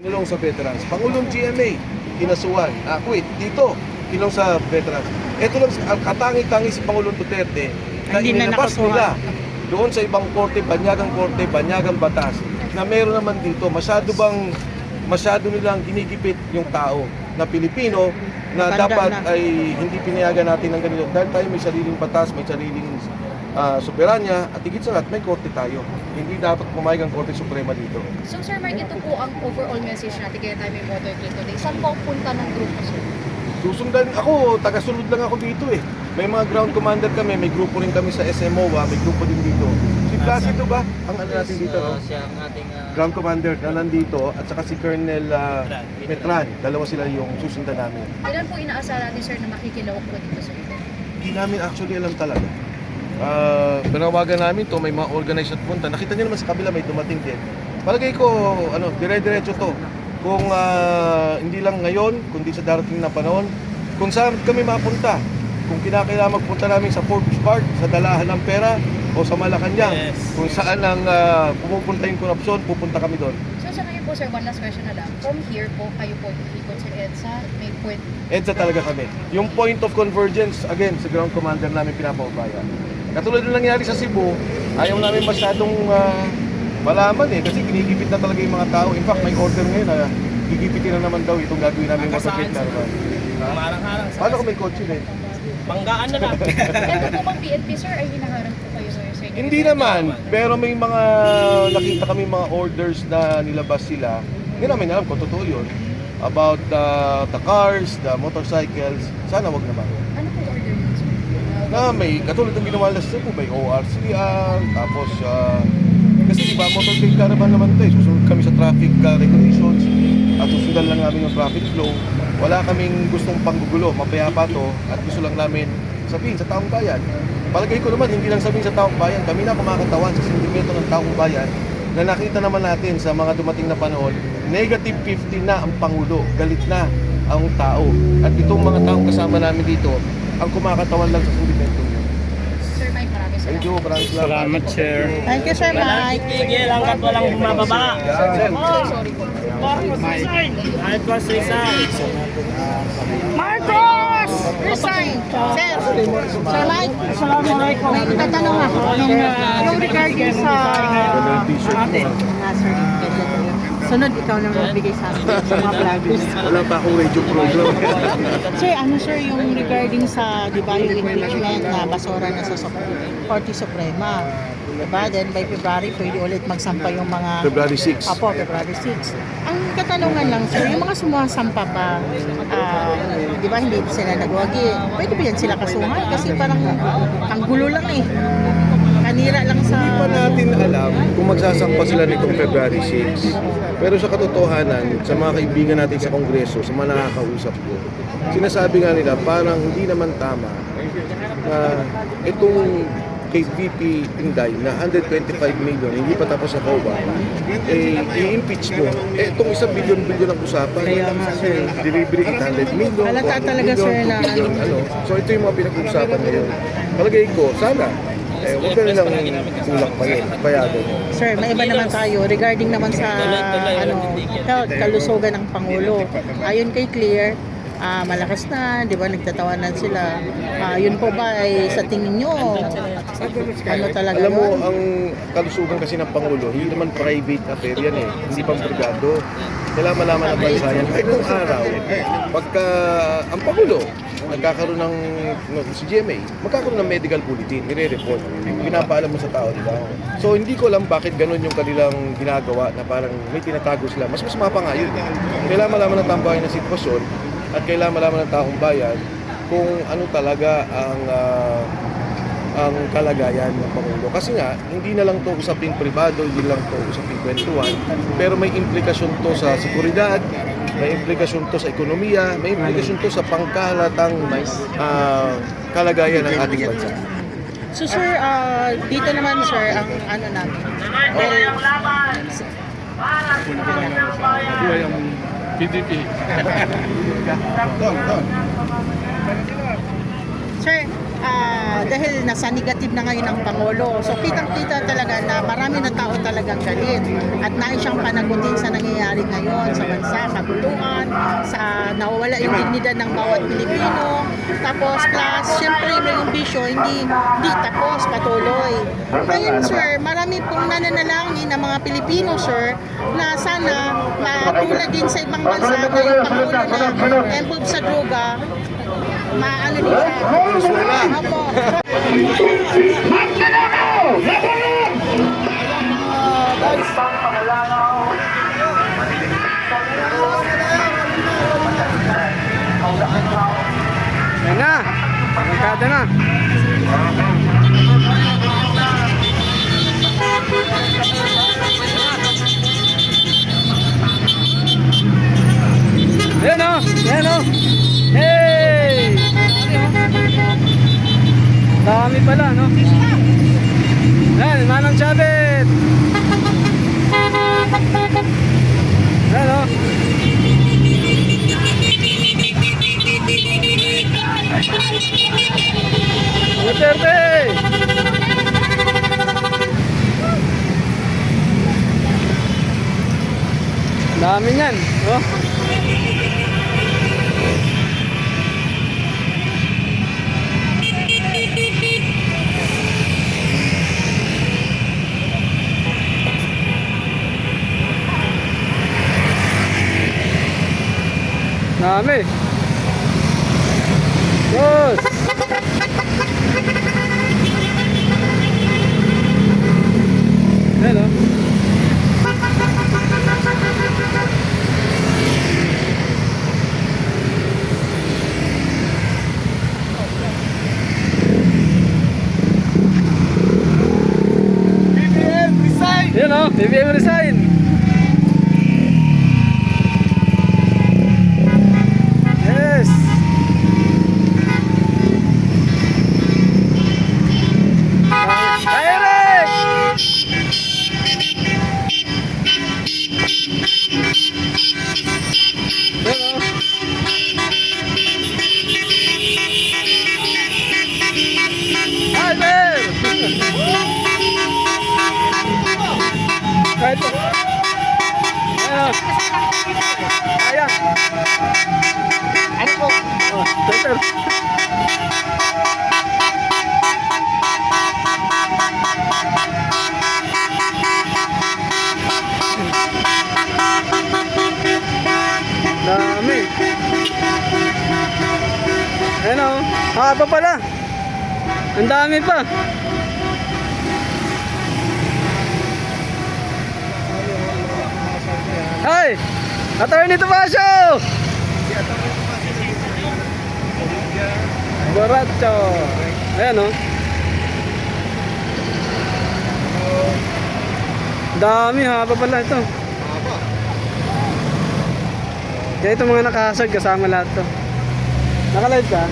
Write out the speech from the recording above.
Kilong sa veterans. Pangulong GMA, kinasuhan. Quit. Dito, kilong sa veterans. Ito lang, ang katangi-tangi si Pangulong Duterte na Hindi na inilabas nakukuha. nila doon sa ibang korte, banyagang batas, na meron naman dito, masyado nilang ginigipit yung tao na Pilipino na Matanda dapat na. ay hindi pinayagan natin ng ganito. Dahil tayo may sariling batas, may sariling soberanya, at higit sa lahat, may korte tayo. Hindi dapat pumayag ang Korte Suprema dito. So Sir Mark, ito po ang overall message natin kaya tayo may motorcade today. Saan po ang punta ng grupo, sir? Susundan ako, taga-sunod lang ako dito eh. May mga ground commander kami, may grupo rin kami sa SMOA, may grupo din dito. Si Placido ba? Ang ano natin dito, no? Siya ang ating Ground commander na nandito, at saka si Colonel Metran. Dalawa sila yung susundan namin. Ilan po inaasahan natin, sir, na makikilawak po dito, sir? Hindi namin actually alam talaga. Panawagan namin to, may mga organized at punta. Nakita niyo naman sa kabila may dumating din. Palagay ko, dire-diretso to. Kung hindi lang ngayon, kundi sa darating na panahon, kung saan kami mapunta. Kung kinakailangan magpunta namin sa Forbes Park, sa Dalahan ng Pera, o sa Malacanang, Yes. kung saan ang pumupunta yung korupsyon, pupunta kami doon. So sa ngayon po, sir, one last question na lang. From here po, kayo po ikot sa EDSA, may point. EDSA talaga kami. Yung point of convergence, again, sa ground commander namin pinapaubaya. Katulad ng nangyari sa Cebu, ayaw namin masyadong malaman eh, kasi ginigipit na talaga yung mga tao. In fact, may order ngayon na gigipitin na naman daw itong gagawin namin motorcade caravan. marang-harang sa Paano kung may kotse din? Panggaan na lang. Ito po bang PNP, sir, ay hinaharap po kayo, sir, sa inyo? Hindi naman, pero may mga nakita kami mga orders na nilabas sila. Hindi namin alam kung totoo yun. About the cars, the motorcycles, sana wag naman. Ano po order yun, sir? Na may katulad ng ginawa nila sa Cebu, may ORCR, tapos kasi di ba motorcade caravan naman tayo, susunod kami sa traffic regulations at susundan lang namin yung traffic flow. Wala kaming gustong panggugulo, mapayapa to, at gusto lang namin sabihin sa taong bayan. Palagay ko naman, hindi lang sabihin sa taong bayan, kami na kumakatawan sa sentimiento ng taong bayan na nakita naman natin sa mga dumating na panahon, negative 50 na ang Pangulo, galit na ang tao. At itong mga taong kasama namin dito, ang kumakatawan lang sa sentimiento niyo. Sir Mike, maraming Thank you, maraming Salamat, sir. Thank you, Sir Mike. Tigil hanggat walang bumababa. Sorry po. Kahit was resign. Marcos! Resign! Sir, Sir Mike, Assalamualaikum. May tatanong ako. Yung regarding sa atin. Sir, sunod ikaw na magbigay sa akin sa mga vloggers. Wala pa akong radio program. Sir, sir yung regarding sa, di ba, yung impeachment na basura na sa Korte Suprema. Diba? Then by February, pwede ulit magsampa yung mga... February 6. Apo, February 6. Ang katanungan lang, sir, yung mga sumusampa pa, di ba, hindi sila nagwagi. Pwede ba yan sila kasuhan? Kasi parang ang gulo lang eh. Kanira lang sa... Hindi pa natin alam kung magsasampa sila nitong February 6. Pero sa katotohanan, sa mga kaibigan natin sa Kongreso, sa mga nakakausap ko, sinasabi nga nila parang hindi naman tama na itong kay VP Inday na 125 million, hindi pa tapos sa COA, i-impeach mo. Itong 1 billion ang usapan. Kaya nga, sir. Delivery 800 million. Halata 400 talaga, million, sir, 2 na billion, So ito yung mga pinag-uusapan ngayon. Palagay ko, sana, huwag ka nilang tulak pa yun, payagan. Sir, may iba naman tayo regarding naman sa health, kalusugan ng Pangulo. Ayon kay Clear, malakas na, di ba, nagtatawanan sila. Yun po ba ay sa tingin nyo, ano talaga Alam mo, yun? ang kalusugan kasi ng Pangulo, hindi naman private affair yan eh. Hindi pang brigado. Kailangan malaman ng bansa yan. Kahit kung araw, pagka ang Pangulo, nagkakaroon ng si GMA, magkakaroon ng medical bulletin, nire-report. Pinapaalam mo sa tao, di ba? So hindi ko alam bakit ganun yung kanilang ginagawa na parang may tinatago sila. Mas mapa nga yun. Kailangan malaman ng tambayan ng sitwasyon at kailangan malaman ng taong bayan kung ano talaga ang kalagayan ng Pangulo. Kasi nga, hindi na lang to usaping pribado, hindi lang to usaping kwentuhan, pero may implikasyon to sa seguridad, may implikasyon to sa ekonomiya, may implikasyon to sa pangkahalatang kalagayan ng ating bansa. So sir, dito naman sir, ang ano namin. Well, Buhay ang PDP. sir, dahil nasa negative na ngayon ang Pangulo. So kitang-kita talaga na marami na tao talagang galit at nais siyang panagutin sa nangyayari ngayon sa bansa, kaguluhan, sa nawawala yung dignidad ng bawat Pilipino. Tapos plus, syempre may yung bisyo, hindi tapos, patuloy. Ngayon sir, marami pong nananalangin ng mga Pilipino sir, na sana tulad din sa ibang bansa na yung Pangulo na involved sa droga, maano din siya. Opo. Yan na. Magkada na. Ayan o. Ayan o. Hey! Dami pala, no? Ayan, Manang Chabit! Ayan o. Duterte! Dami niyan, oh. Dami. Yes. Hello. BBM resign. Yan o, BBM resign. Yes. Eric! Albert! Kahit po. Ayan. Ano po? Oh, Twitter. Dami. Ayan o. Haba pala. Ang dami pa. Hi! Attorney Tomasio! Boracho! Ayan o. Dami, haba pala ito. Kaya itong mga nakahasag kasama lahat to. Nakalive ka?